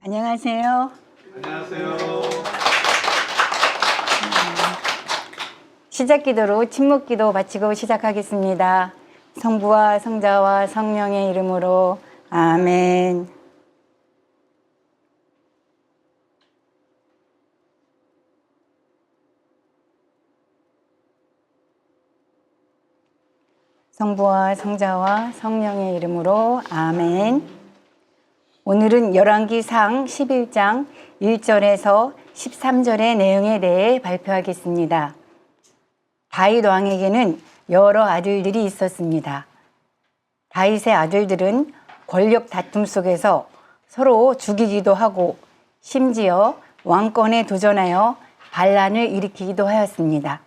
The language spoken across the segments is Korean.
안녕하세요. 안녕하세요. 시작 기도로 침묵 기도 바치고 시작하겠습니다. 성부와 성자와 성령의 이름으로 아멘. 성부와 성자와 성령의 이름으로 아멘. 오늘은 열왕기상 11장 1절에서 13절의 내용에 대해 발표하겠습니다. 다윗 왕에게는 여러 아들들이 있었습니다. 다윗의 아들들은 권력 다툼 속에서 서로 죽이기도 하고 심지어 왕권에 도전하여 반란을 일으키기도 하였습니다.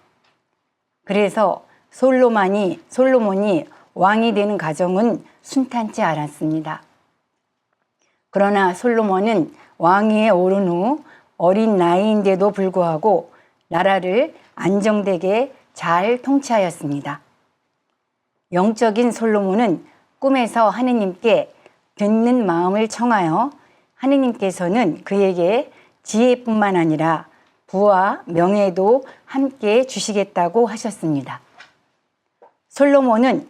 그래서 솔로몬이 왕이 되는 과정은 순탄치 않았습니다. 그러나 솔로몬은 왕위에 오른 후 어린 나이인데도 불구하고 나라를 안정되게 잘 통치하였습니다. 영적인 솔로몬은 꿈에서 하느님께 듣는 마음을 청하여 하느님께서는 그에게 지혜뿐만 아니라 부와 명예도 함께 주시겠다고 하셨습니다. 솔로몬은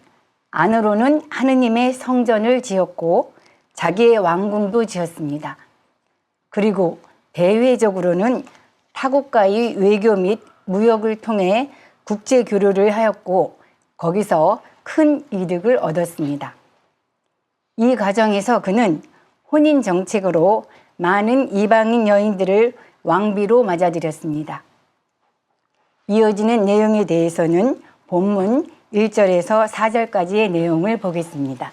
안으로는 하느님의 성전을 지었고 자기의 왕궁도 지었습니다. 그리고 대외적으로는 타국과의 외교 및 무역을 통해 국제 교류를 하였고 거기서 큰 이득을 얻었습니다. 이 과정에서 그는 혼인 정책으로 많은 이방인 여인들을 왕비로 맞아들였습니다. 이어지는 내용에 대해서는 본문 1절에서 4절까지의 내용을 보겠습니다.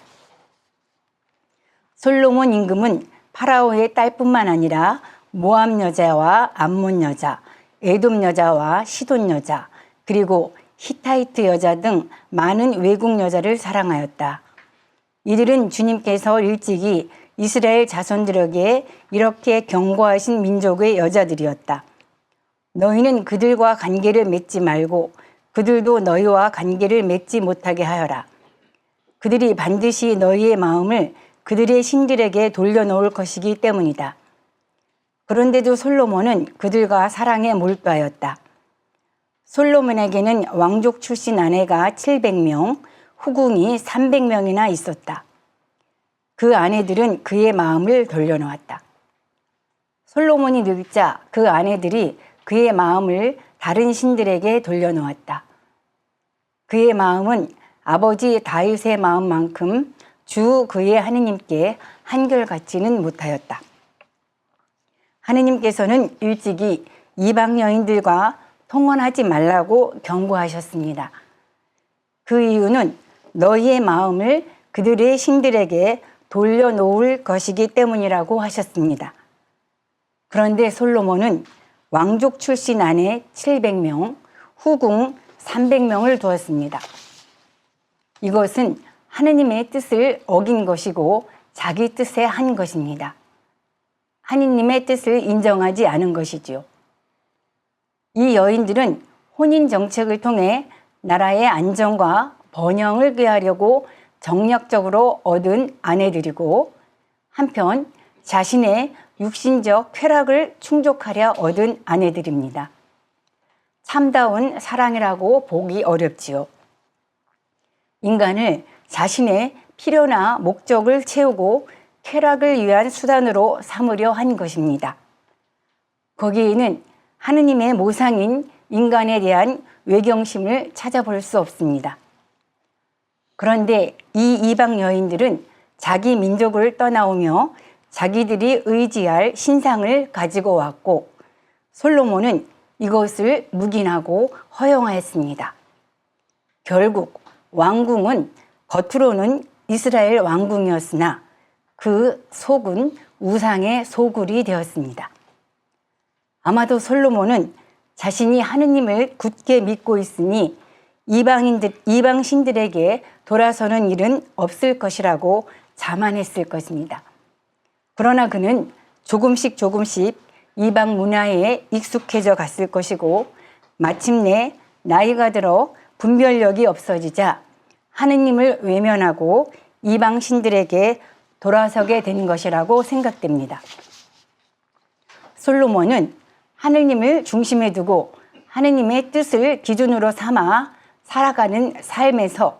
솔로몬 임금은 파라오의 딸뿐만 아니라 모압 여자와 암몬 여자, 에돔 여자와 시돈 여자, 그리고 히타이트 여자 등 많은 외국 여자를 사랑하였다. 이들은 주님께서 일찍이 이스라엘 자손들에게 이렇게 경고하신 민족의 여자들이었다. 너희는 그들과 관계를 맺지 말고 그들도 너희와 관계를 맺지 못하게 하여라. 그들이 반드시 너희의 마음을 그들의 신들에게 돌려놓을 것이기 때문이다. 그런데도 솔로몬은 그들과 사랑에 몰두하였다. 솔로몬에게는 왕족 출신 아내가 700명, 후궁이 300명이나 있었다. 그 아내들은 그의 마음을 돌려놓았다. 솔로몬이 늙자 그 아내들이 그의 마음을 다른 신들에게 돌려놓았다. 그의 마음은 아버지 다윗의 마음만큼 주 그의 하느님께 한결같지는 못하였다. 하느님께서는 일찍이 이방 여인들과 통혼하지 말라고 경고하셨습니다. 그 이유는 너희의 마음을 그들의 신들에게 돌려놓을 것이기 때문이라고 하셨습니다. 그런데 솔로몬은 왕족 출신 아내 700명, 후궁 300명을 두었습니다. 이것은 하느님의 뜻을 어긴 것이고 자기 뜻에 한 것입니다. 하느님의 뜻을 인정하지 않은 것이지요. 이 여인들은 혼인 정책을 통해 나라의 안정과 번영을 꾀하려고 정략적으로 얻은 아내들이고 한편 자신의 육신적 쾌락을 충족하려 얻은 아내들입니다. 참다운 사랑이라고 보기 어렵지요. 인간을 자신의 필요나 목적을 채우고 쾌락을 위한 수단으로 삼으려 한 것입니다. 거기에는 하느님의 모상인 인간에 대한 외경심을 찾아볼 수 없습니다. 그런데 이 이방 여인들은 자기 민족을 떠나오며 자기들이 의지할 신상을 가지고 왔고 솔로몬은 이것을 묵인하고 허용하였습니다. 결국 왕궁은 겉으로는 이스라엘 왕궁이었으나 그 속은 우상의 소굴이 되었습니다. 아마도 솔로몬은 자신이 하느님을 굳게 믿고 있으니 이방 신들에게 돌아서는 일은 없을 것이라고 자만했을 것입니다. 그러나 그는 조금씩 이방 문화에 익숙해져 갔을 것이고 마침내 나이가 들어 분별력이 없어지자 하느님을 외면하고 이방 신들에게 돌아서게 된 것이라고 생각됩니다. 솔로몬은 하느님을 중심에 두고 하느님의 뜻을 기준으로 삼아 살아가는 삶에서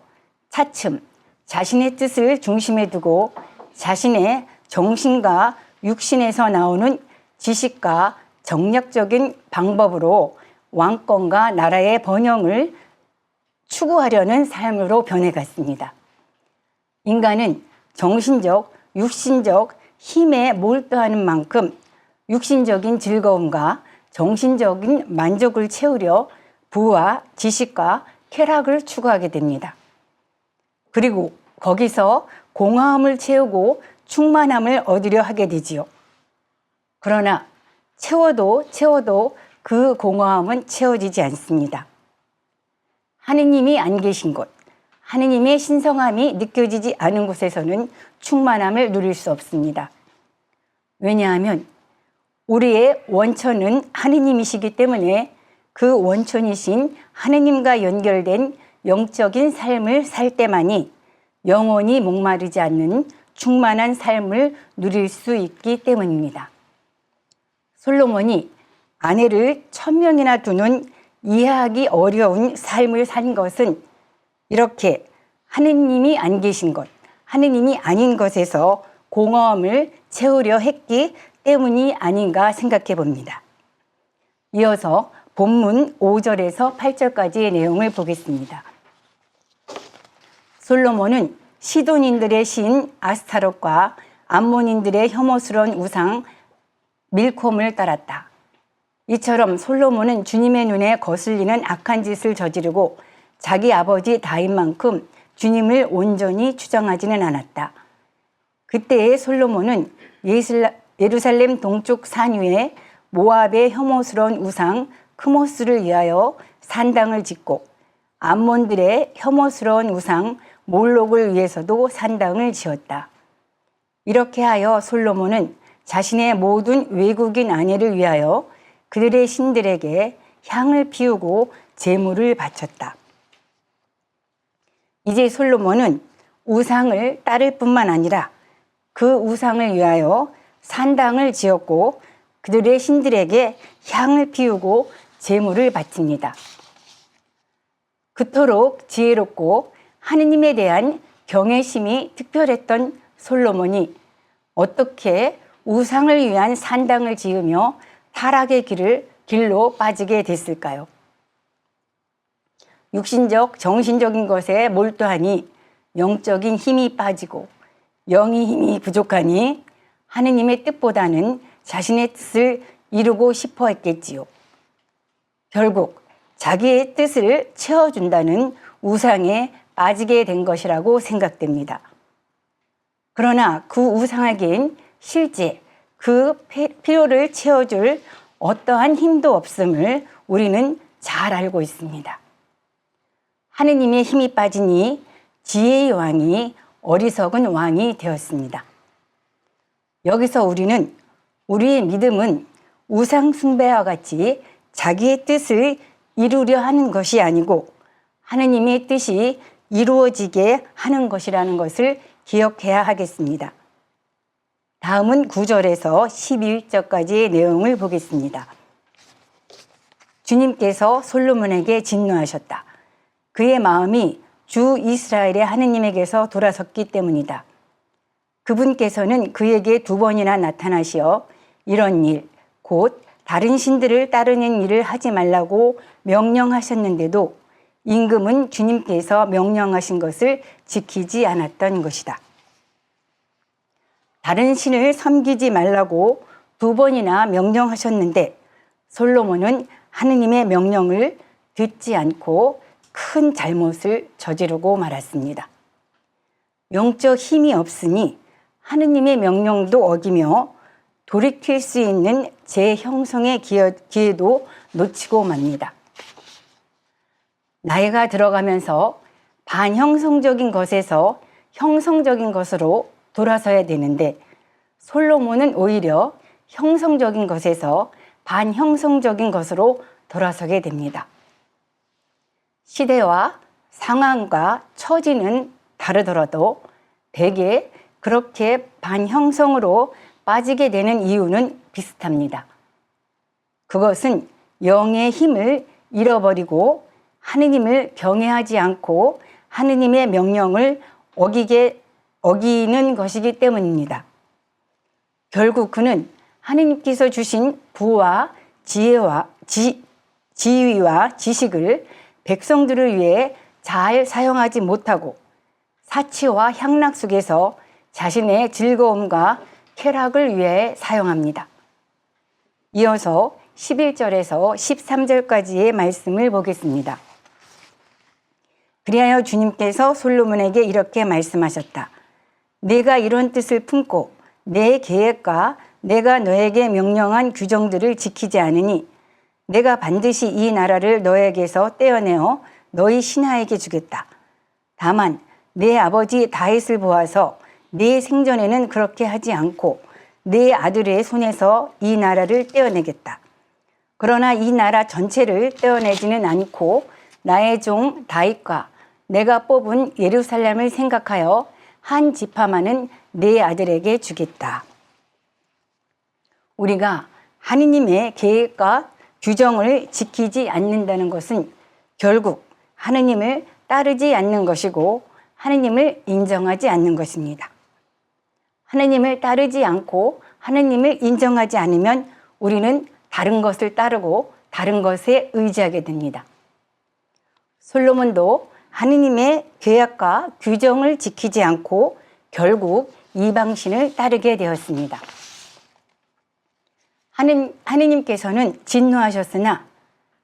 차츰 자신의 뜻을 중심에 두고 자신의 정신과 육신에서 나오는 지식과 정략적인 방법으로 왕권과 나라의 번영을 추구하려는 삶으로 변해갔습니다. 인간은 정신적, 육신적 힘에 몰두하는 만큼 육신적인 즐거움과 정신적인 만족을 채우려 부와 지식과 쾌락을 추구하게 됩니다. 그리고 거기서 공허함을 채우고 충만함을 얻으려 하게 되지요. 그러나 채워도 그 공허함은 채워지지 않습니다. 하느님이 안 계신 곳, 하느님의 신성함이 느껴지지 않은 곳에서는 충만함을 누릴 수 없습니다. 왜냐하면 우리의 원천은 하느님이시기 때문에 그 원천이신 하느님과 연결된 영적인 삶을 살 때만이 영원히 목마르지 않는 충만한 삶을 누릴 수 있기 때문입니다. 솔로몬이 아내를 1000명이나 두는 이해하기 어려운 삶을 산 것은 이렇게 하느님이 안 계신 것, 하느님이 아닌 것에서 공허함을 채우려 했기 때문이 아닌가 생각해 봅니다. 이어서 본문 5절에서 8절까지의 내용을 보겠습니다. 솔로몬은 시돈인들의 신 아스타롯과 암몬인들의 혐오스러운 우상 밀콤을 따랐다. 이처럼 솔로몬은 주님의 눈에 거슬리는 악한 짓을 저지르고 자기 아버지 다윗만큼 주님을 온전히 추정하지는 않았다. 그때의 솔로몬은 예루살렘 동쪽 산 위에 모압의 혐오스러운 우상 크모스를 위하여 산당을 짓고 암몬들의 혐오스러운 우상 몰록을 위해서도 산당을 지었다. 이렇게 하여 솔로몬은 자신의 모든 외국인 아내를 위하여 그들의 신들에게 향을 피우고 제물을 바쳤다. 이제 솔로몬은 우상을 따를 뿐만 아니라 그 우상을 위하여 산당을 지었고 그들의 신들에게 향을 피우고 제물을 바칩니다. 그토록 지혜롭고 하느님에 대한 경외심이 특별했던 솔로몬이 어떻게 우상을 위한 산당을 지으며 타락의 길로 빠지게 됐을까요? 육신적, 정신적인 것에 몰두하니 영적인 힘이 빠지고 영의 힘이 부족하니 하느님의 뜻보다는 자신의 뜻을 이루고 싶어 했겠지요. 결국 자기의 뜻을 채워준다는 우상에 빠지게 된 것이라고 생각됩니다. 그러나 그 우상에겐 실제 그 필요를 채워줄 어떠한 힘도 없음을 우리는 잘 알고 있습니다. 하느님의 힘이 빠지니 지혜의 왕이 어리석은 왕이 되었습니다. 여기서 우리는 우리의 믿음은 우상 숭배와 같이 자기의 뜻을 이루려 하는 것이 아니고 하느님의 뜻이 이루어지게 하는 것이라는 것을 기억해야 하겠습니다. 다음은 9절에서 11절까지의 내용을 보겠습니다. 주님께서 솔로몬에게 진노하셨다. 그의 마음이 주 이스라엘의 하느님에게서 돌아섰기 때문이다. 그분께서는 그에게 2번이나 나타나시어 이런 일, 곧 다른 신들을 따르는 일을 하지 말라고 명령하셨는데도 임금은 주님께서 명령하신 것을 지키지 않았던 것이다. 다른 신을 섬기지 말라고 2번이나 명령하셨는데 솔로몬은 하느님의 명령을 듣지 않고 큰 잘못을 저지르고 말았습니다. 영적 힘이 없으니 하느님의 명령도 어기며 돌이킬 수 있는 재형성의 기회도 놓치고 맙니다. 나이가 들어가면서 반형성적인 것에서 형성적인 것으로 돌아서야 되는데 솔로몬은 오히려 형성적인 것에서 반형성적인 것으로 돌아서게 됩니다. 시대와 상황과 처지는 다르더라도 대개 그렇게 반형성으로 빠지게 되는 이유는 비슷합니다. 그것은 영의 힘을 잃어버리고 하느님을 경외하지 않고 하느님의 명령을 어기는 것이기 때문입니다. 결국 그는 하느님께서 주신 부와 지위와 지식을 백성들을 위해 잘 사용하지 못하고 사치와 향락 속에서 자신의 즐거움과 쾌락을 위해 사용합니다. 이어서 11절에서 13절까지의 말씀을 보겠습니다. 그리하여 주님께서 솔로몬에게 이렇게 말씀하셨다. 내가 이런 뜻을 품고 내 계획과 내가 너에게 명령한 규정들을 지키지 않으니 내가 반드시 이 나라를 너에게서 떼어내어 너희 신하에게 주겠다. 다만 내 아버지 다윗을 보아서 네 생전에는 그렇게 하지 않고 네 아들의 손에서 이 나라를 떼어내겠다. 그러나 이 나라 전체를 떼어내지는 않고 나의 종 다윗과 내가 뽑은 예루살렘을 생각하여 한 지파만은 네 아들에게 주겠다. 우리가 하느님의 계획과 규정을 지키지 않는다는 것은 결국 하느님을 따르지 않는 것이고 하느님을 인정하지 않는 것입니다. 하느님을 따르지 않고 하느님을 인정하지 않으면 우리는 다른 것을 따르고 다른 것에 의지하게 됩니다. 솔로몬도 하느님의 계약과 규정을 지키지 않고 결국 이방신을 따르게 되었습니다. 하느님께서는 진노하셨으나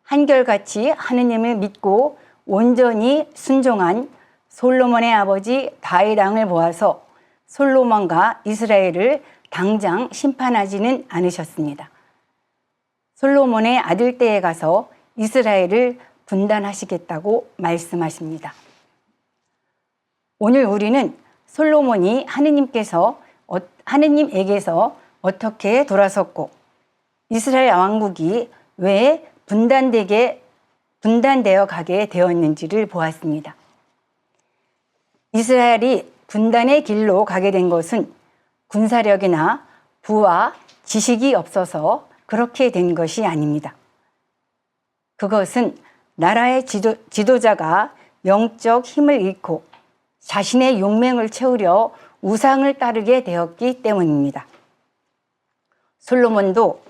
한결같이 하느님을 믿고 온전히 순종한 솔로몬의 아버지 다윗 왕을 보아서 솔로몬과 이스라엘을 당장 심판하지는 않으셨습니다. 솔로몬의 아들 때에 가서 이스라엘을 분단하시겠다고 말씀하십니다. 오늘 우리는 솔로몬이 하느님에게서 어떻게 돌아섰고 이스라엘 왕국이 왜 분단되어 가게 되었는지를 보았습니다. 이스라엘이 분단의 길로 가게 된 것은 군사력이나 부와 지식이 없어서 그렇게 된 것이 아닙니다. 그것은 나라의 지도자가 영적 힘을 잃고 자신의 용맹을 채우려 우상을 따르게 되었기 때문입니다. 솔로몬도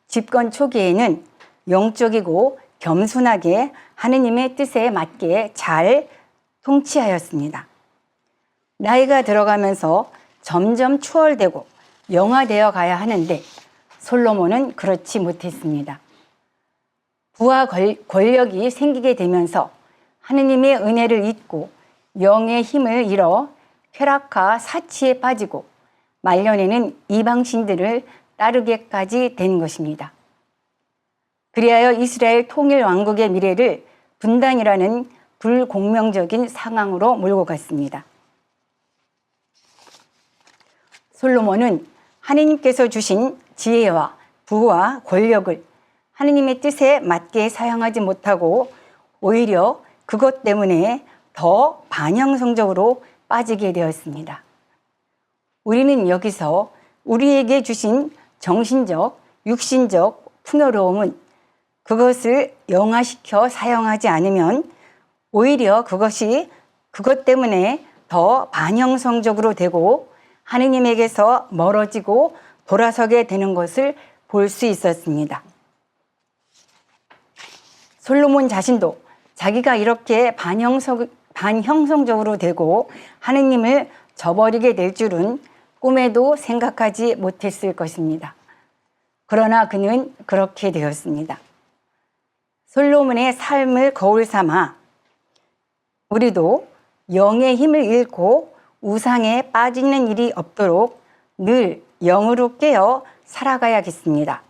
집권 초기에는 영적이고 겸손하게 하느님의 뜻에 맞게 잘 통치하였습니다. 나이가 들어가면서 점점 추월되고 영화되어 가야 하는데 솔로몬은 그렇지 못했습니다. 부와 권력이 생기게 되면서 하느님의 은혜를 잊고 영의 힘을 잃어 쾌락과 사치에 빠지고 말년에는 이방신들을 따르게까지 된 것입니다. 그리하여 이스라엘 통일 왕국의 미래를 분단이라는 불공명적인 상황으로 몰고 갔습니다. 솔로몬은 하느님께서 주신 지혜와 부와 권력을 하느님의 뜻에 맞게 사용하지 못하고 오히려 그것 때문에 더 반영성적으로 빠지게 되었습니다. 우리는 여기서 우리에게 주신 정신적, 육신적 풍요로움은 그것을 영화시켜 사용하지 않으면 오히려 그것 때문에 더 반영성적으로 되고 하느님에게서 멀어지고 돌아서게 되는 것을 볼 수 있었습니다. 솔로몬 자신도 자기가 이렇게 반형성적으로 되고 하느님을 저버리게 될 줄은 꿈에도 생각하지 못했을 것입니다. 그러나 그는 그렇게 되었습니다. 솔로몬의 삶을 거울 삼아 우리도 영의 힘을 잃고 우상에 빠지는 일이 없도록 늘 영으로 깨어 살아가야겠습니다.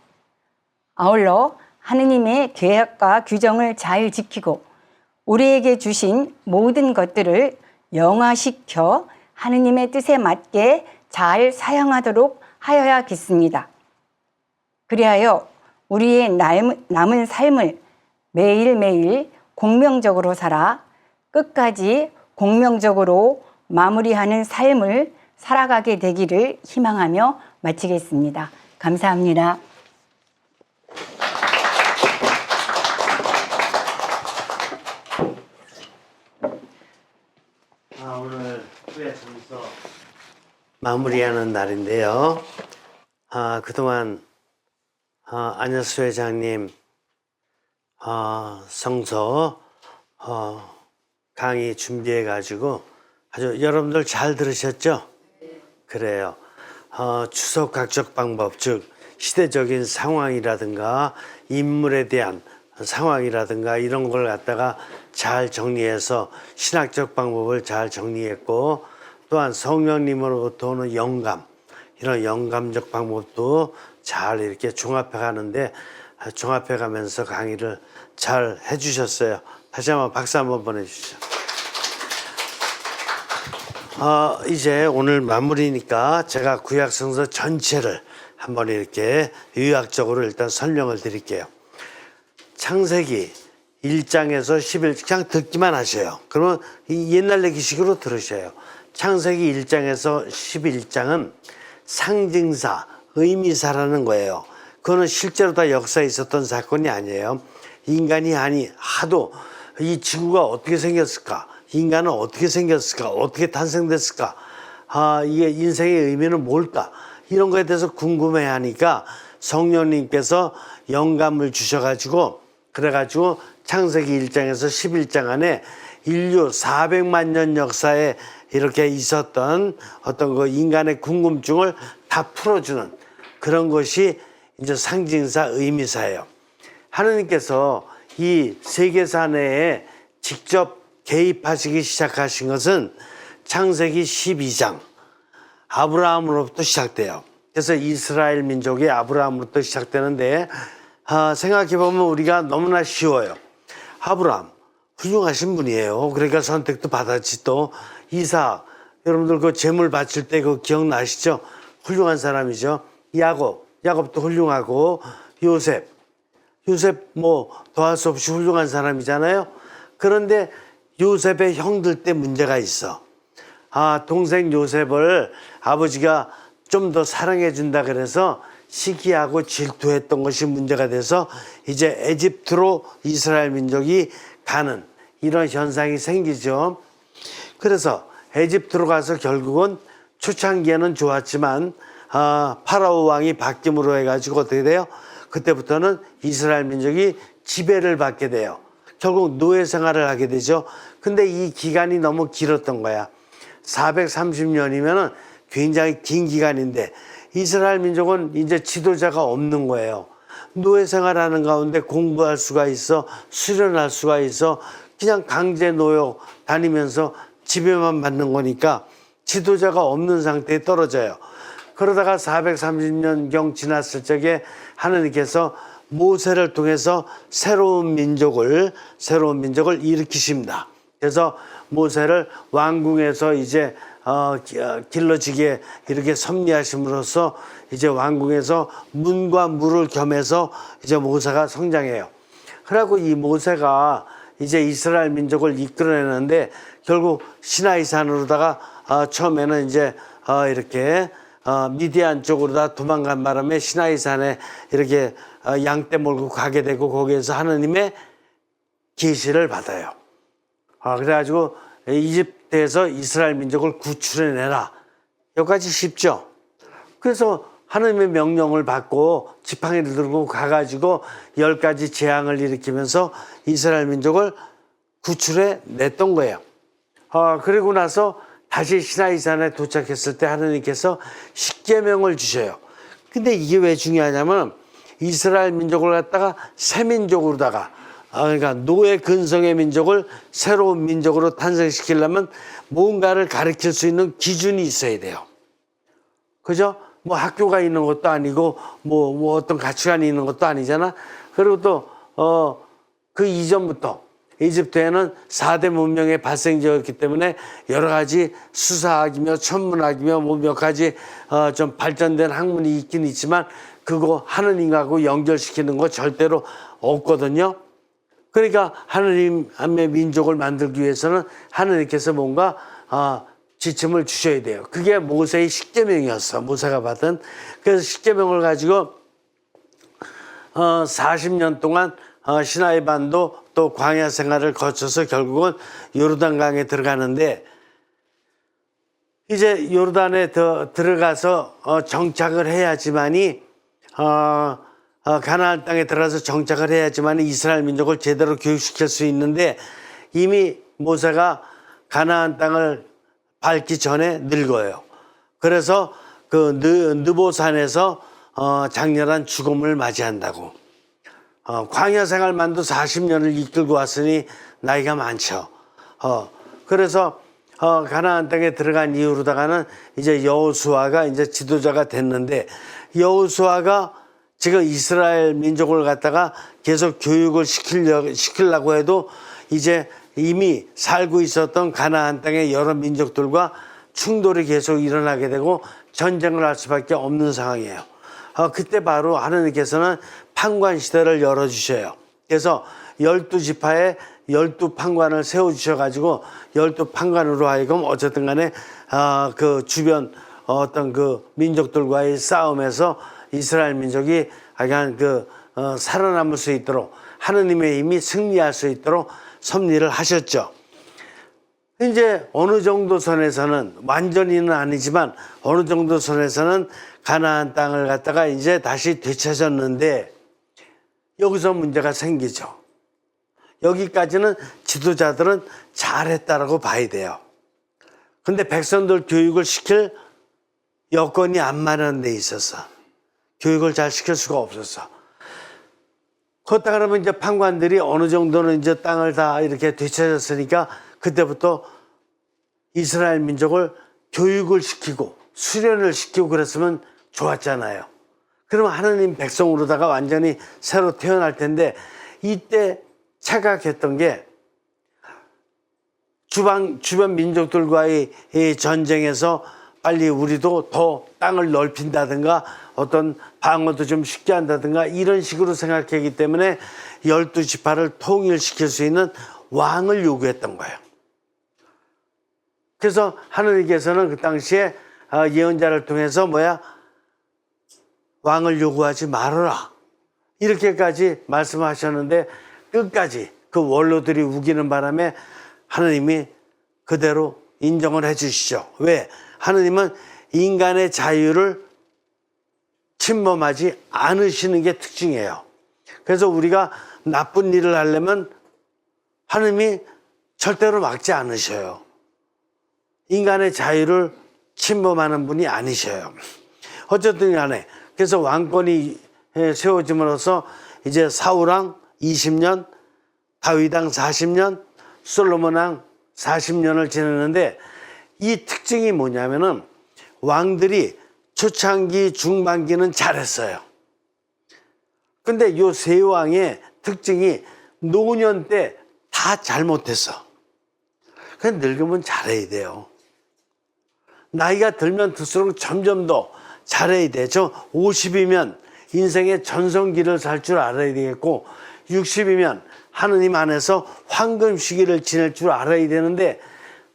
아울러 하느님의 계약과 규정을 잘 지키고 우리에게 주신 모든 것들을 영화시켜 하느님의 뜻에 맞게 잘 사용하도록 하여야겠습니다. 그리하여 우리의 남은 삶을 매일매일 공명적으로 살아 끝까지 공명적으로 마무리하는 삶을 살아가게 되기를 희망하며 마치겠습니다. 감사합니다. 마무리하는 날인데요. 그동안 안현수 회장님 성서 강의 준비해 가지고 아주 여러분들 잘 들으셨죠? 그래요. 추석 각적 방법, 즉 시대적인 상황이라든가 인물에 대한 상황이라든가 이런 걸 갖다가 잘 정리해서 신학적 방법을 잘 정리했고, 또한 성령님으로부터 오는 영감, 이런 영감적 방법도 잘 이렇게 종합해 가는데, 종합해 가면서 강의를 잘 해주셨어요. 다시 한번 박수 한번 보내주시죠. 이제 오늘 마무리니까 제가 구약성서 전체를 한번 이렇게 요약적으로 일단 설명을 드릴게요. 창세기 1장에서 11, 그냥 듣기만 하셔요. 그러면 옛날 얘기식으로 들으셔요. 창세기 1장에서 11장은 상징사, 의미사라는 거예요. 그거는 실제로 다 역사에 있었던 사건이 아니에요. 인간이 하도 이 지구가 어떻게 생겼을까? 인간은 어떻게 생겼을까? 어떻게 탄생됐을까? 이게 인생의 의미는 뭘까? 이런 거에 대해서 궁금해 하니까 성령님께서 영감을 주셔가지고, 그래가지고 창세기 1장에서 11장 안에 인류 400만 년 역사에 이렇게 있었던 어떤 그 인간의 궁금증을 다 풀어주는 그런 것이 이제 상징사, 의미사예요. 하느님께서 이 세계사 내에 직접 개입하시기 시작하신 것은 창세기 12장 아브라함으로부터 시작돼요. 그래서 이스라엘 민족이 아브라함으로부터 시작되는데, 생각해보면 우리가 너무나 쉬워요. 아브라함 훌륭하신 분이에요. 그러니까 선택도 받았지. 또 이삭, 여러분들 그 재물 바칠 때 그 기억나시죠? 훌륭한 사람이죠. 야곱도 훌륭하고, 요셉 뭐 더할 수 없이 훌륭한 사람이잖아요. 그런데 요셉의 형들 때 문제가 있어. 동생 요셉을 아버지가 좀 더 사랑해 준다 그래서 시기하고 질투했던 것이 문제가 돼서 이제 에집트로 이스라엘 민족이 가는 이런 현상이 생기죠. 그래서 에집트로 가서 결국은 초창기에는 좋았지만 파라오 왕이 바뀜으로 해가지고 어떻게 돼요? 그때부터는 이스라엘 민족이 지배를 받게 돼요. 결국 노예 생활을 하게 되죠. 근데 이 기간이 너무 길었던 거야. 430년이면은 굉장히 긴 기간인데 이스라엘 민족은 이제 지도자가 없는 거예요. 노예 생활하는 가운데 공부할 수가 있어, 수련할 수가 있어, 그냥 강제 노역 다니면서 지배만 받는 거니까 지도자가 없는 상태에 떨어져요. 그러다가 430년경 지났을 적에 하느님께서 모세를 통해서 새로운 민족을 일으키십니다. 그래서 모세를 왕궁에서 이제 길러지게 이렇게 섭리하심으로써 이제 왕궁에서 문과 무를 겸해서 이제 모세가 성장해요. 그리고 이 모세가 이제 이스라엘 민족을 이끌어내는데 결국 시나이 산으로다가 처음에는 이제 이렇게 미디안 쪽으로 다 도망간 바람에 시나이 산에 이렇게 양떼 몰고 가게 되고 거기에서 하느님의 계시를 받아요. 그래가지고 이집트에서 이스라엘 민족을 구출해내라. 여기까지 쉽죠. 그래서 하느님의 명령을 받고 지팡이를 들고 가가지고 10가지 재앙을 일으키면서 이스라엘 민족을 구출해 냈던 거예요. 그리고 나서 다시 시나이산에 도착했을 때 하느님께서 십계명을 주셔요. 근데 이게 왜 중요하냐면 이스라엘 민족을 갖다가 새 민족으로다가 그러니까 노예 근성의 민족을 새로운 민족으로 탄생시키려면 뭔가를 가르칠 수 있는 기준이 있어야 돼요. 그죠? 뭐 학교가 있는 것도 아니고 뭐 어떤 가치관이 있는 것도 아니잖아. 그리고 또 그 이전부터 이집트에는 4대 문명의 발생지였기 때문에 여러 가지 수사학이며 천문학이며 뭐 몇 가지 좀 발전된 학문이 있긴 있지만 그거 하느님하고 연결시키는 거 절대로 없거든요. 그러니까 하느님의 민족을 만들기 위해서는 하느님께서 뭔가 지침을 주셔야 돼요. 그게 모세의 십계명이었어. 모세가 받은. 그래서 십계명을 가지고 40년 동안 시나이 반도 또 광야 생활을 거쳐서 결국은 요르단강에 들어가는데 이제 요르단에 들어가서 정착을 해야지만이 가나안 땅에 들어가서 정착을 해야지만 이스라엘 민족을 제대로 교육시킬 수 있는데 이미 모세가 가나안 땅을 밟기 전에 늙어요. 그래서 그 느보산에서 장렬한 죽음을 맞이한다고. 광야 생활만도 40년을 이끌고 왔으니 나이가 많죠. 그래서 가나안 땅에 들어간 이후로다가는 이제 여호수아가 이제 지도자가 됐는데 여호수아가 지금 이스라엘 민족을 갖다가 계속 교육을 시키려고 해도 이제 이미 살고 있었던 가나안 땅의 여러 민족들과 충돌이 계속 일어나게 되고 전쟁을 할 수밖에 없는 상황이에요. 그때 바로 하느님께서는 판관 시대를 열어주셔요. 그래서 12지파에 12판관을 세워주셔가지고 12판관으로 하여금 어쨌든 간에 그 주변 어떤 그 민족들과의 싸움에서 이스라엘 민족이 약간 살아남을 수 있도록 하느님의 힘이 승리할 수 있도록 섭리를 하셨죠. 이제 어느 정도 선에서는 완전히는 아니지만 어느 정도 선에서는 가나안 땅을 갖다가 이제 다시 되찾았는데 여기서 문제가 생기죠. 여기까지는 지도자들은 잘했다라고 봐야 돼요. 근데 백성들 교육을 시킬 여건이 안 마련돼 있었어. 교육을 잘 시킬 수가 없었어. 그렇다 그러면 이제 판관들이 어느 정도는 이제 땅을 다 이렇게 되찾았으니까 그때부터 이스라엘 민족을 교육을 시키고 수련을 시키고 그랬으면 좋았잖아요. 그러면 하느님 백성으로다가 완전히 새로 태어날 텐데 이때 착각했던 게 주변 민족들과의 이 전쟁에서 빨리 우리도 더 땅을 넓힌다든가 어떤 방어도 좀 쉽게 한다든가 이런 식으로 생각했기 때문에 12지파를 통일시킬 수 있는 왕을 요구했던 거예요. 그래서 하느님께서는 그 당시에 예언자를 통해서 왕을 요구하지 말아라 이렇게까지 말씀하셨는데 끝까지 그 원로들이 우기는 바람에 하느님이 그대로 인정을 해 주시죠. 왜? 하느님은 인간의 자유를 침범하지 않으시는 게 특징이에요. 그래서 우리가 나쁜 일을 하려면 하느님이 절대로 막지 않으셔요. 인간의 자유를 침범하는 분이 아니셔요. 어쨌든 간에 그래서 왕권이 세워짐으로써 이제 사울왕 20년, 다윗왕 40년, 솔로몬왕 40년을 지냈는데 이 특징이 뭐냐면은 왕들이 초창기, 중반기는 잘했어요. 근데 요 세 왕의 특징이 노년 때 다 잘못했어. 그냥 늙으면 잘해야 돼요. 나이가 들면 들수록 점점 더 잘해야 돼. 저 50이면 인생의 전성기를 살 줄 알아야 되겠고 60이면 하느님 안에서 황금 시기를 지낼 줄 알아야 되는데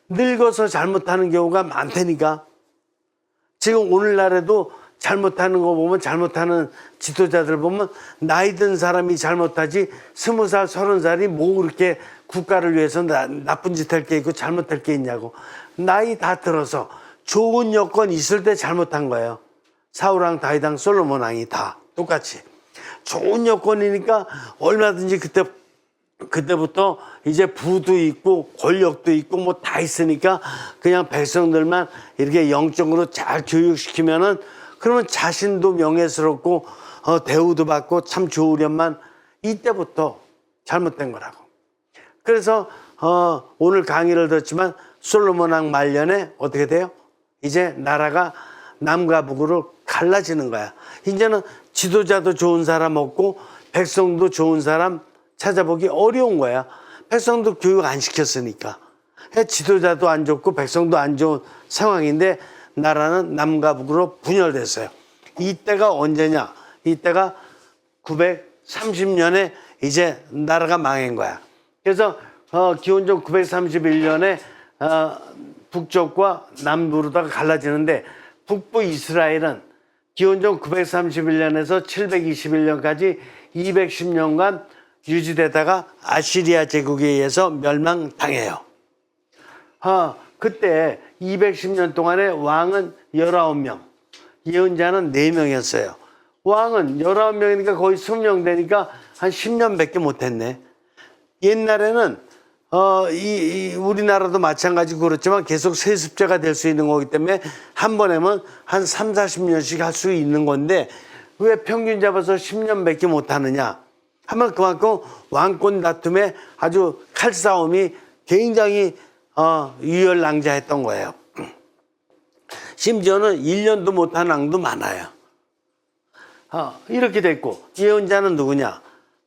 늙어서 잘못하는 경우가 많다니까. 지금 오늘날에도 잘못하는 거 보면 잘못하는 지도자들 보면 나이 든 사람이 잘못하지 20살, 30살이 뭐 그렇게 국가를 위해서 나쁜 짓 할 게 있고 잘못할 게 있냐고. 나이 다 들어서 좋은 여건 있을 때 잘못한 거예요. 사울왕, 다윗왕, 솔로몬왕이 다 똑같이. 좋은 여건이니까 얼마든지 그때부터 이제 부도 있고 권력도 있고 뭐 다 있으니까 그냥 백성들만 이렇게 영적으로 잘 교육시키면은 그러면 자신도 명예스럽고 대우도 받고 참 좋으련만 이때부터 잘못된 거라고. 그래서 오늘 강의를 듣지만 솔로몬왕 말년에 어떻게 돼요? 이제 나라가 남과 북으로 갈라지는 거야. 이제는 지도자도 좋은 사람 없고 백성도 좋은 사람 찾아보기 어려운 거야. 백성도 교육 안 시켰으니까. 지도자도 안 좋고 백성도 안 좋은 상황인데 나라는 남과 북으로 분열됐어요. 이때가 언제냐? 이때가 930년에 이제 나라가 망한 거야. 그래서 기원전 931년에 북쪽과 남부로다가 갈라지는데 북부 이스라엘은 기원전 931년에서 721년까지 210년간 유지되다가 아시리아 제국에 의해서 멸망당해요. 그때 210년 동안에 왕은 19명, 예언자는 4명이었어요. 왕은 19명이니까 거의 20명 되니까 한 10년밖에 못했네. 옛날에는 우리나라도 마찬가지고 그렇지만 계속 세습제가 될 수 있는 거기 때문에 한 번에면 한 3, 40년씩 할 수 있는 건데 왜 평균 잡아서 10년밖에 못하느냐 하면 그만큼 왕권 다툼에 아주 칼싸움이 굉장히 유혈낭자했던 거예요. 심지어는 1년도 못한 왕도 많아요. 이렇게 됐고 예언자는 누구냐?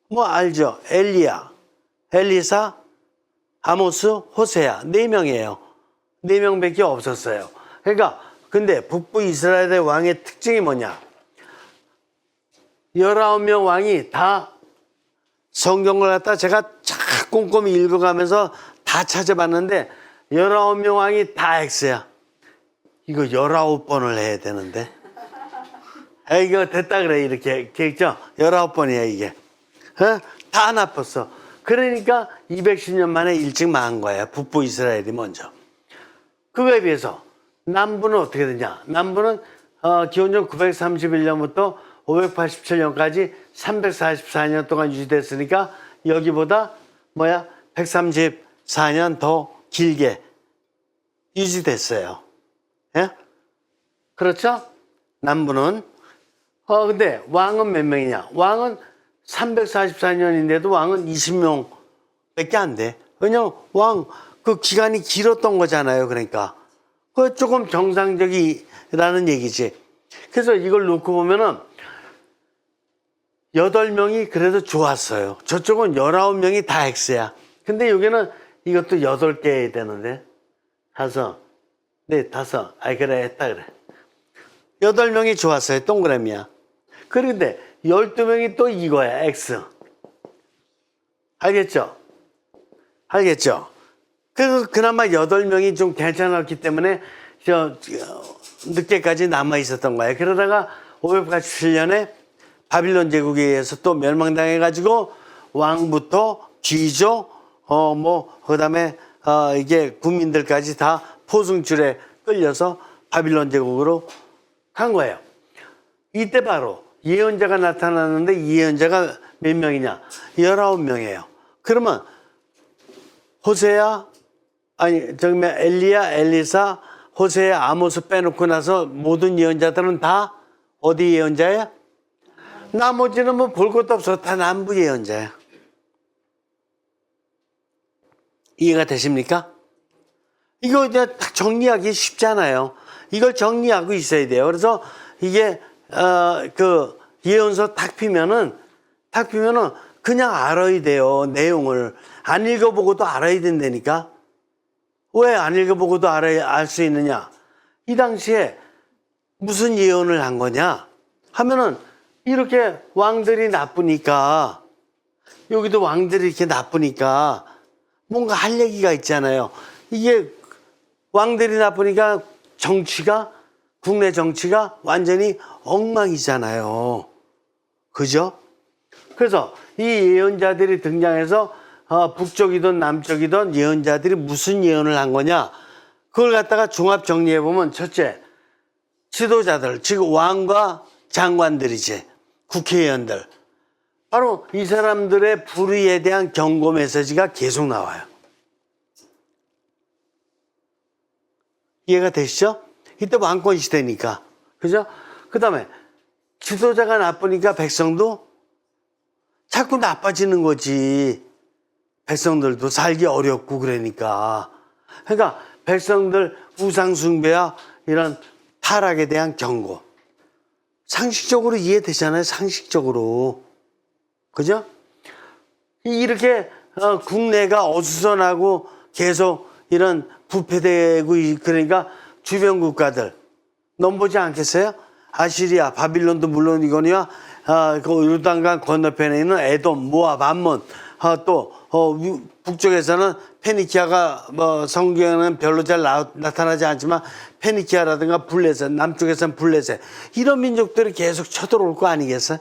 뭐 알죠? 엘리야, 엘리사, 아모스, 호세야 4명이에요. 4명밖에 없었어요. 그러니까 근데 북부 이스라엘의 왕의 특징이 뭐냐? 19명 왕이 다 성경을 갖다 제가 쫙 꼼꼼히 읽어가면서 다 찾아봤는데 19명 왕이 다 X야. 이거 19번을 해야 되는데. 이거 됐다 그래 이렇게 했죠? 19번이야 이게. 다 나빴어. 그러니까 210년 만에 일찍 망한 거예요. 북부 이스라엘이 먼저. 그거에 비해서 남부는 어떻게 되냐? 남부는 기원전 931년부터 587년까지 344년 동안 유지됐으니까 여기보다 134년 더 길게 유지됐어요. 예? 그렇죠? 남부는 근데 왕은 몇 명이냐? 왕은 344년인데도 왕은 20명밖에 안 돼. 왜냐면 그 기간이 길었던 거잖아요. 그러니까 그 조금 정상적이라는 얘기지. 그래서 이걸 놓고 보면은 8명이 그래도 좋았어요. 저쪽은 19명이 다 X야. 근데 여기는 이것도 8개 해야 되는데 5, 네, 5. 그래 했다 그래. 8명이 좋았어요. 동그라미야. 그런데 12명이 또 이거야. X. 알겠죠? 알겠죠? 그래서 그나마 8명이 좀 괜찮았기 때문에 늦게까지 남아 있었던 거예요. 그러다가 587년에 바빌론 제국에 의해서 또 멸망당해가지고 왕부터 귀족, 그다음에 이게 국민들까지 다 포승줄에 끌려서 바빌론 제국으로 간 거예요. 이때 바로 예언자가 나타났는데 이 예언자가 몇 명이냐? 19명이에요. 그러면 호세야, 엘리야, 엘리사, 호세야, 아모스 빼놓고 나서 모든 예언자들은 다 어디 예언자야? 나머지는 뭐 볼 것도 없어. 다 남부 예언자야. 이해가 되십니까? 이거 이제 딱 정리하기 쉽잖아요. 이걸 정리하고 있어야 돼요. 그래서 이게 그 예언서 딱 피면은 그냥 알아야 돼요. 내용을 안 읽어보고도 알아야 된다니까. 왜 안 읽어보고도 알 수 있느냐? 이 당시에 무슨 예언을 한 거냐 하면은 이렇게 왕들이 나쁘니까, 여기도 왕들이 이렇게 나쁘니까 뭔가 할 얘기가 있잖아요. 이게 왕들이 나쁘니까 국내 정치가 완전히 엉망이잖아요. 그죠? 그래서 이 예언자들이 등장해서 북쪽이든 남쪽이든 예언자들이 무슨 예언을 한 거냐, 그걸 갖다가 종합 정리해보면, 첫째, 지도자들, 즉 왕과 장관들이지, 국회의원들, 바로 이 사람들의 불의에 대한 경고 메시지가 계속 나와요. 이해가 되시죠? 이때 왕권 시대니까. 그죠? 그 다음에 지도자가 나쁘니까 백성도 자꾸 나빠지는 거지. 백성들도 살기 어렵고 그러니까. 그러니까 백성들 우상숭배와 이런 타락에 대한 경고. 상식적으로 이해되잖아요. 상식적으로. 그죠? 이렇게 국내가 어수선하고 계속 이런 부패되고, 그러니까 주변 국가들 넘보지 않겠어요? 아시리아, 바빌론도 물론이거니와 그 요단강 건너편에 있는 에돔, 모압, 암몬, 또 북쪽에서는 페니키아가 성경에는 별로 잘 나타나지 않지만 페니키아라든가 블레셋, 남쪽에서는 블레셋, 이런 민족들이 계속 쳐들어올 거 아니겠어요?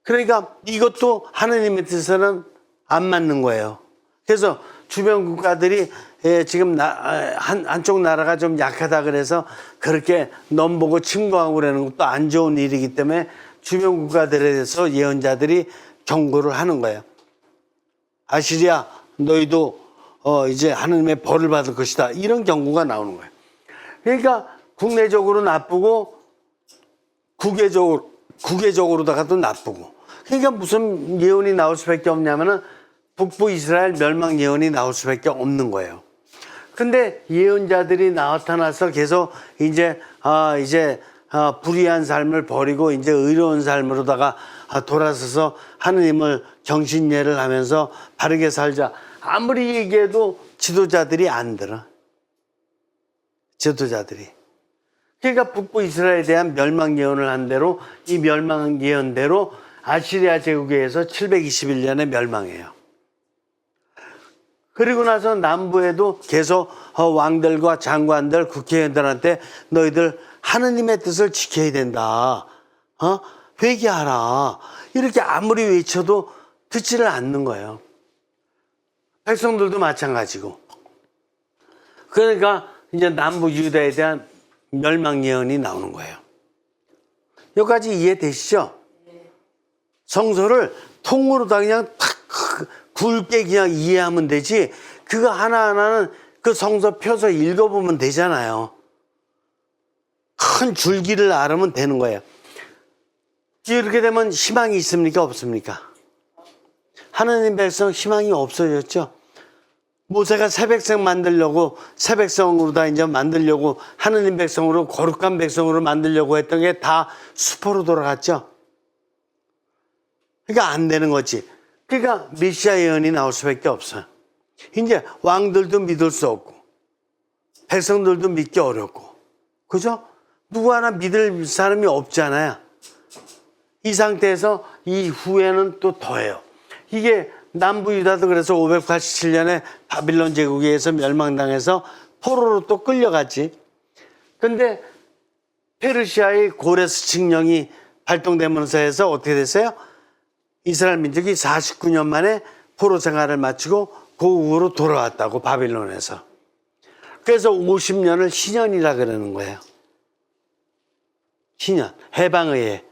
그러니까 이것도 하나님의 뜻에는 안 맞는 거예요. 그래서 주변 국가들이 지금 한쪽 나라가 좀 약하다 그래서 그렇게 넘보고 침공하고 그러는 것도 안 좋은 일이기 때문에 주변 국가들에 대해서 예언자들이 경고를 하는 거예요. 아시리아 너희도 이제 하느님의 벌을 받을 것이다. 이런 경고가 나오는 거예요. 그러니까 국내적으로 나쁘고 국외적으로다가도 나쁘고. 그러니까 무슨 예언이 나올 수밖에 없냐면은 북부 이스라엘 멸망 예언이 나올 수밖에 없는 거예요. 근데 예언자들이 나타나서 계속 이제 불의한 삶을 버리고 이제 의로운 삶으로다가 돌아서서 하느님을 정신예를 하면서 바르게 살자. 아무리 얘기해도 지도자들이 안 들어. 지도자들이. 그러니까 북부 이스라엘에 대한 멸망 예언을 한 대로 이 멸망 예언대로 아시리아 제국에 의해서 721년에 멸망해요. 그리고 나서 남부에도 계속 왕들과 장관들, 국회의원들한테 너희들 하느님의 뜻을 지켜야 된다. 회개하라. 이렇게 아무리 외쳐도 듣지를 않는 거예요. 백성들도 마찬가지고. 그러니까 이제 남부 유다에 대한 멸망 예언이 나오는 거예요. 여기까지 이해되시죠? 성서를 통으로 다 그냥 탁 굵게 그냥 이해하면 되지, 그거 하나하나는 그 성서 펴서 읽어보면 되잖아요. 큰 줄기를 알으면 되는 거예요. 이렇게 되면 희망이 있습니까? 없습니까? 하나님 백성 희망이 없어졌죠? 모세가 새 백성 만들려고, 새 백성으로 다 이제 만들려고, 하나님 백성으로, 거룩한 백성으로 만들려고 했던 게 다 수포로 돌아갔죠? 그러니까 안 되는 거지. 그러니까 메시아 예언이 나올 수밖에 없어요. 이제 왕들도 믿을 수 없고, 백성들도 믿기 어렵고, 그죠? 누구 하나 믿을 사람이 없잖아요. 이 상태에서 이 후에는 또 더해요. 이게 남부 유다도 그래서 587년에 바빌론 제국에 의해서 멸망당해서 포로로 또 끌려갔지. 근데 페르시아의 고레스 칙령이 발동되면서 해서 어떻게 됐어요? 이스라엘 민족이 49년 만에 포로 생활을 마치고 고국으로 돌아왔다고, 바빌론에서. 그래서 50년을 희년이라 그러는 거예요. 희년, 해방의 해.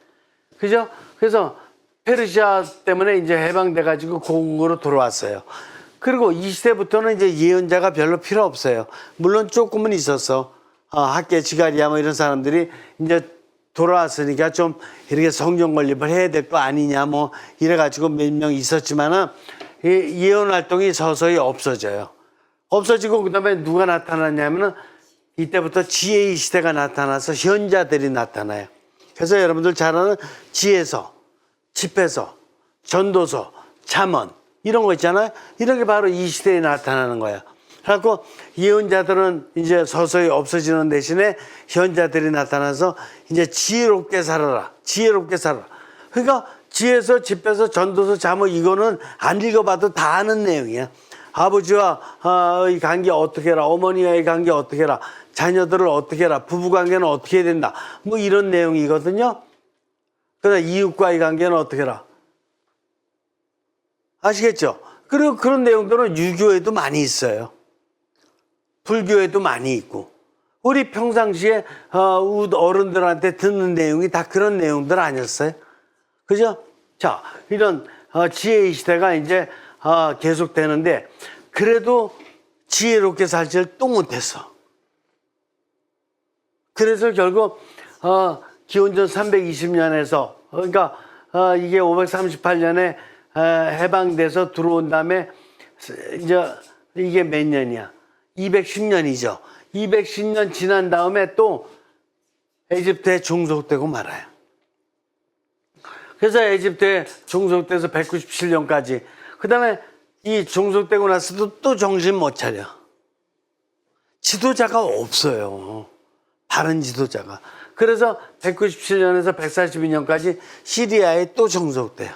그죠? 그래서 페르시아 때문에 이제 해방돼가지고 고국으로 돌아왔어요. 그리고 이 시대부터는 이제 예언자가 별로 필요 없어요. 물론 조금은 있었어. 학계, 지가리야 뭐 이런 사람들이 이제 돌아왔으니까 좀 이렇게 성경 건립을 해야 될 거 아니냐 뭐 이래가지고 몇 명 있었지만은 예언 활동이 서서히 없어져요. 없어지고 그다음에 누가 나타났냐면은 이때부터 지혜의 시대가 나타나서 현자들이 나타나요. 그래서 여러분들 잘 아는 지혜서, 집회서, 전도서, 잠언 이런 거 있잖아요. 이런 게 바로 이 시대에 나타나는 거예요. 그래갖고 예언자들은 이제 서서히 없어지는 대신에 현자들이 나타나서 이제 지혜롭게 살아라. 지혜롭게 살아라. 그러니까 지혜서, 집회서, 전도서, 잠언 이거는 안 읽어봐도 다 아는 내용이야. 아버지와의 관계 어떻게 해라. 어머니와의 관계 어떻게 해라. 자녀들을 어떻게 해라. 부부관계는 어떻게 해야 된다. 뭐 이런 내용이거든요. 그다음 이웃과의 관계는 어떻게 해라. 아시겠죠? 그리고 그런 내용들은 유교에도 많이 있어요. 불교에도 많이 있고. 우리 평상시에 어른들한테 듣는 내용이 다 그런 내용들 아니었어요? 그죠? 자, 이런 지혜의 시대가 이제 계속되는데, 그래도 지혜롭게 살지를 또 못했어. 그래서 결국 기원전 320년에서 그러니까 이게 538년에 해방돼서 들어온 다음에 이제 이게 몇 년이야? 210년이죠. 210년 지난 다음에 또 에집트에 종속되고 말아요. 그래서 에집트에 종속돼서 197년까지. 그 다음에 이 종속되고 나서도 또 정신 못 차려. 지도자가 없어요. 다른 지도자가. 그래서 197년에서 142년까지 시리아에 또 종속돼요.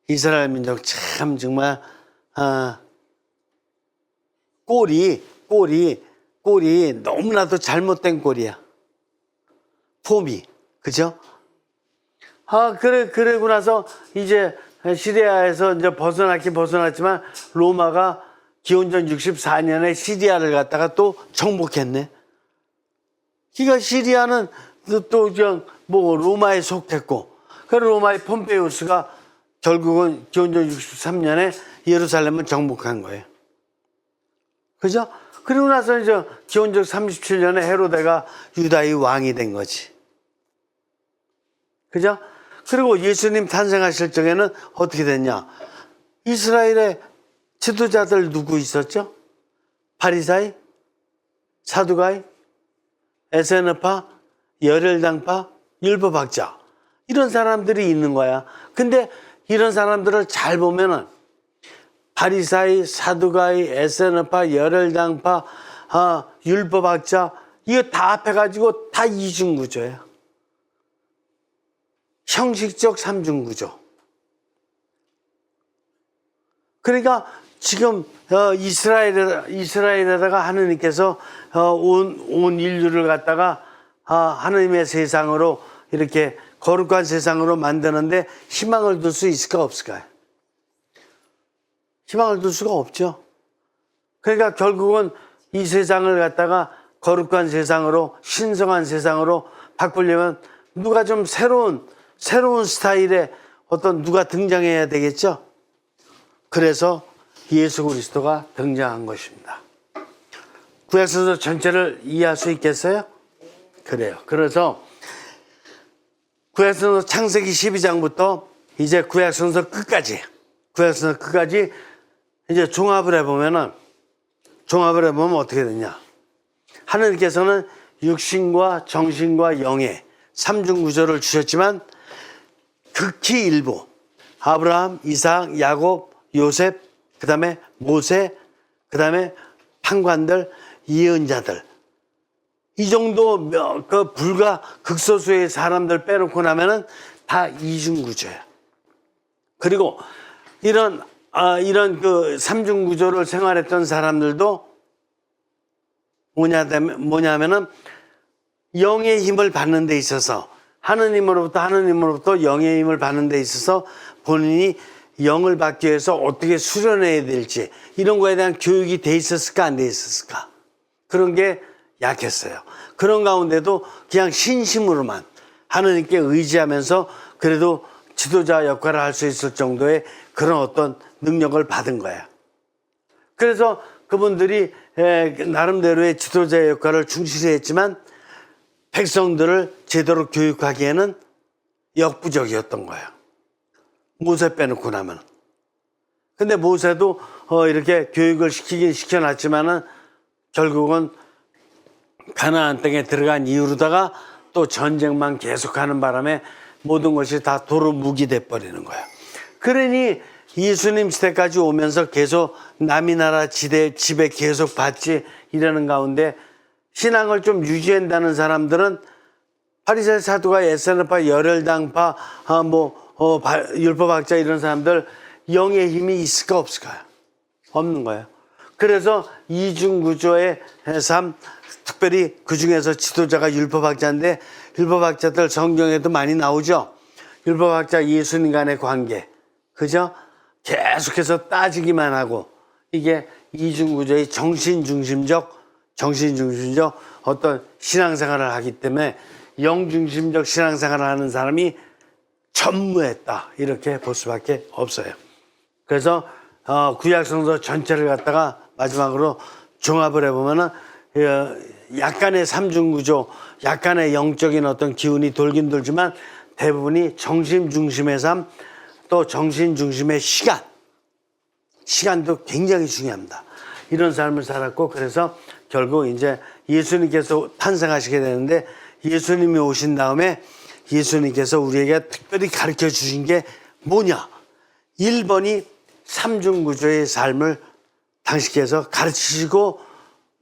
이스라엘 민족 참 정말 꼴이 너무나도 잘못된 꼴이야. 폼이. 그죠? 그러고 나서 이제 시리아에서 이제 벗어났긴 벗어났지만 로마가 기원전 64년에 시리아를 갖다가 또 정복했네. 그러니까 시리아는 또 그냥 뭐 로마에 속했고, 그 로마의 폼페이우스가 결국은 기원전 63년에 예루살렘을 정복한 거예요. 그죠? 그리고 나서 이제 기원전 37년에 헤로데가 유다의 왕이 된 거지. 그죠? 그리고 예수님 탄생하실 적에는 어떻게 됐냐? 이스라엘의 지도자들 누구 있었죠? 바리사이, 사두가이, 에세너파, 열혈당파, 율법학자, 이런 사람들이 있는 거야. 근데 이런 사람들을 잘 보면은 바리사이, 사두가이, 에세너파, 열혈당파, 율법학자, 이거 다 합해가지고 다 이중구조예요. 형식적 삼중구조. 그러니까 지금 이스라엘에다가 하느님께서 온 인류를 갖다가 하느님의 세상으로 이렇게 거룩한 세상으로 만드는데 희망을 둘 수 있을까 없을까요? 희망을 둘 수가 없죠. 그러니까 결국은 이 세상을 갖다가 거룩한 세상으로, 신성한 세상으로 바꾸려면 누가 좀 새로운 스타일의 누가 등장해야 되겠죠. 그래서 예수 그리스도가 등장한 것입니다. 구약성서 전체를 이해할 수 있겠어요? 그래요. 그래서 구약성서 창세기 12장부터 이제 구약성서 끝까지 이제 종합을 해보면 어떻게 되냐? 하느님께서는 육신과 정신과 영의 삼중구조를 주셨지만 극히 일부 아브라함, 이삭, 야곱, 요셉, 그 다음에 모세, 그 다음에 판관들, 예언자들, 이 정도 불과 극소수의 사람들 빼놓고 나면은 다 이중구조예요. 그리고 이런 그 삼중구조를 생활했던 사람들도 뭐냐면은 영의 힘을 받는 데 있어서 하느님으로부터 영의 힘을 받는 데 있어서 본인이 영을 받기 위해서 어떻게 수련해야 될지 이런 거에 대한 교육이 돼 있었을까 안 돼 있었을까, 그런 게 약했어요. 그런 가운데도 그냥 신심으로만 하느님께 의지하면서 그래도 지도자 역할을 할 수 있을 정도의 그런 어떤 능력을 받은 거야. 그래서 그분들이 나름대로의 지도자 역할을 충실히 했지만 백성들을 제대로 교육하기에는 역부족이었던 거야. 모세 빼놓고 나면. 근데 모세도 이렇게 교육을 시키긴 시켜놨지만은 결국은 가나안 땅에 들어간 이후로다가 또 전쟁만 계속하는 바람에 모든 것이 다 도로 묵이 돼버리는 거야. 그러니 예수님 시대까지 오면서 계속 남이 나라 집에 계속 받지 이러는 가운데 신앙을 좀 유지한다는 사람들은 바리새인, 사두가, 에세너파, 열혈당파, 율법학자 이런 사람들 영의 힘이 있을까 없을까요? 없는 거예요. 그래서 이중구조의 삶, 특별히 그중에서 지도자가 율법학자인데 율법학자들 성경에도 많이 나오죠. 율법학자 예수님 간의 관계, 그죠? 계속해서 따지기만 하고 이게 이중구조의 정신중심적 어떤 신앙생활을 하기 때문에 영중심적 신앙생활을 하는 사람이 전무했다, 이렇게 볼 수밖에 없어요. 그래서 구약성서 전체를 갖다가 마지막으로 종합을 해보면은 약간의 삼중구조, 약간의 영적인 어떤 기운이 돌긴 돌지만 대부분이 정신 중심의 삶, 또 정신 중심의 시간도 굉장히 중요합니다. 이런 삶을 살았고, 그래서 결국 이제 예수님께서 탄생하시게 되는데, 예수님이 오신 다음에 예수님께서 우리에게 특별히 가르쳐 주신 게 뭐냐? 1번이 삼중구조의 삶을 당신께서 가르치시고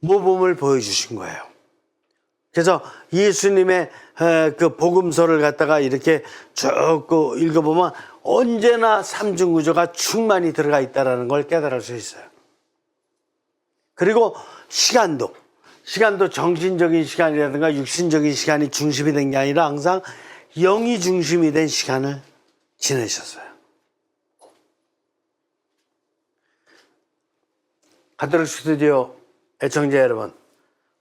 모범을 보여주신 거예요. 그래서 예수님의 그 복음서를 갖다가 이렇게 쭉 읽어보면 언제나 삼중구조가 충만히 들어가 있다는 걸 깨달을 수 있어요. 그리고 시간도 정신적인 시간이라든가 육신적인 시간이 중심이 된 게 아니라 항상 영이 중심이 된 시간을 지내셨어요. 가톨릭 스튜디오 애청자 여러분,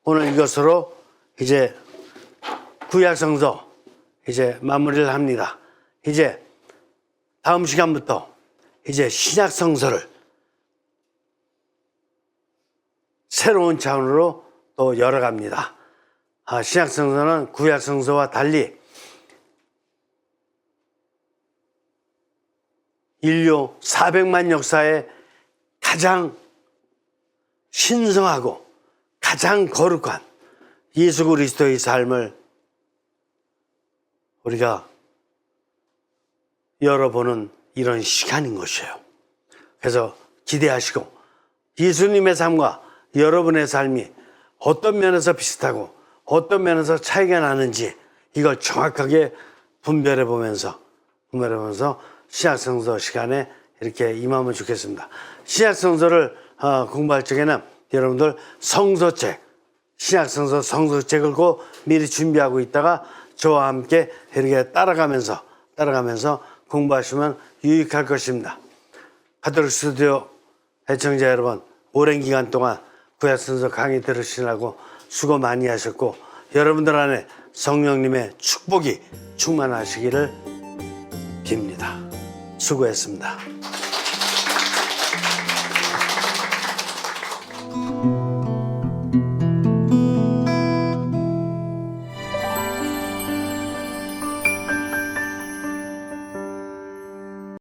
오늘 이것으로 이제 구약성서 이제 마무리를 합니다. 이제 다음 시간부터 이제 신약성서를 새로운 차원으로 또 열어갑니다. 신약성서는 구약성서와 달리 인류 400만 역사에 가장 신성하고 가장 거룩한 예수 그리스도의 삶을 우리가 열어보는 이런 시간인 것이에요. 그래서 기대하시고 예수님의 삶과 여러분의 삶이 어떤 면에서 비슷하고 어떤 면에서 차이가 나는지 이걸 정확하게 분별해 보면서 신약성서 시간에 이렇게 임하면 좋겠습니다. 신약성서를 공부할 적에는 여러분들 성서책, 신약성서 성서책을 꼭 미리 준비하고 있다가 저와 함께 이렇게 따라가면서 공부하시면 유익할 것입니다. 가톨릭 스튜디오 애청자 여러분, 오랜 기간 동안 구약성서 강의 들으시느라고 수고 많이 하셨고 여러분들 안에 성령님의 축복이 충만하시기를 빕니다. 수고했습니다.